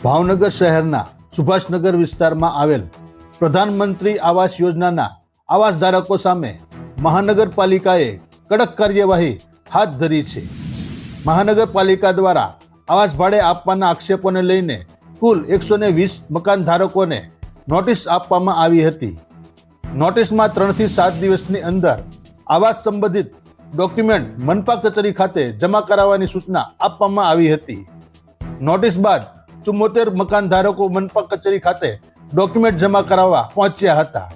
ભાવનગર શહેરના સુભાષનગર વિસ્તારમાં આવેલ પ્રધાનમંત્રી આવાસ યોજનાના આવાસ ધારકો સામે મહાનગરપાલિકાએ કડક કાર્યવાહી હાથ ધરી છે. મહાનગરપાલિકા દ્વારા આવાસ ભાડે આપવાના આક્ષેપોને લઈને કુલ 120 મકાન ધારકોને નોટિસ આપવામાં આવી હતી. નોટિસમાં 3 થી 7 દિવસની અંદર આવાસ સંબંધિત ડોક્યુમેન્ટ મનપા કચેરી ખાતે જમા કરાવવાની સૂચના આપવામાં આવી હતી. નોટિસ બાદ 74 મકાન ધારકો મનપા કચેરી ખાતે ડોક્યુમેન્ટ જમા કરાવવા પહોંચ્યા હતા.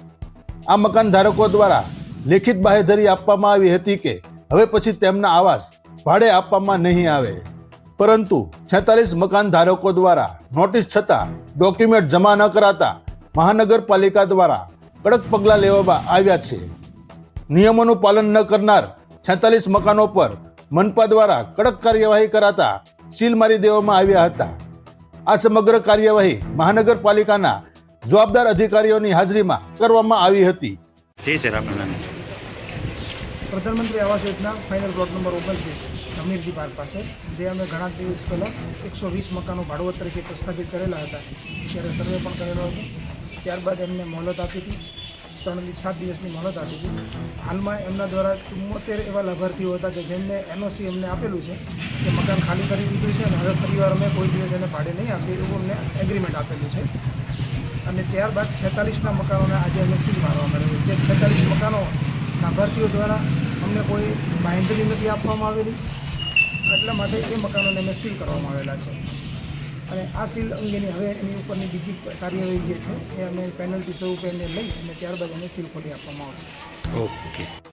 આ મકાન ધારકો દ્વારા લેખિત બાહેધરી આપવામાં આવી હતી કે હવે પછી તેમના આવાસ ભાડે આપવામાં નહીં આવે, પરંતુ 46 મકાન ધારકો દ્વારા નોટિસ છતાં ડોક્યુમેન્ટ જમા ન કરાતા મહાનગરપાલિકા દ્વારા કડક પગલાં લેવામાં આવ્યા છે. નિયમોનું પાલન ન કરનાર 46 મકાનો પર મનપા દ્વારા કડક કાર્યવાહી કરાતા સીલ મારી દેવામાં આવ્યા હતા. આ સમગ્ર કાર્યવાહી મહાનગરપાલિકાના જવાબદાર અધિકારીઓની હાજરીમાં કરવામાં આવી હતી. જી સર, આપનું નામ? પ્રધાનમંત્રી Awas Yojana final plot number 29 Hamirji park પાસે, જે અમે ઘણા દિવસ પહેલાં 120 મકાનો ભાડવત તરીકે પ્રસ્થાપિત કરેલા હતા, ત્યારે સર્વે પણ કરેલો હતો. ત્યારબાદ એમને મોહલત આપી હતી, 3 થી 7 દિવસની મોહલત આપી હતી. હાલમાં એમના દ્વારા 74 એવા લાભાર્થીઓ હતા કે જેમને એનઓસી અમને આપેલું છે કે મકાન ખાલી કરી દીધું છે અને હવે ફરીવાર અમે કોઈ દિવસ એને ભાડે નહીં આપીએ એવું અમને એગ્રીમેન્ટ આપેલું છે. અને ત્યારબાદ 46ના મકાનોને આજે અમે સીલ મારવામાં આવેલું. જે 46 મકાનો લાભાર્થીઓ દ્વારા અમને કોઈ બાંહેધરી નથી આપવામાં આવેલી, એટલા માટે એ મકાનોને અમે સીલ કરવામાં આવેલા છે. અને આ સીલ અંગેની હવે એની ઉપરની બીજી કાર્યવાહી જે છે એ અમે પેનલ્ટી સ્વરૂપે એને લઈ અને ત્યારબાદ એને સીલ ખોલી આપવામાં આવશે. ઓકે.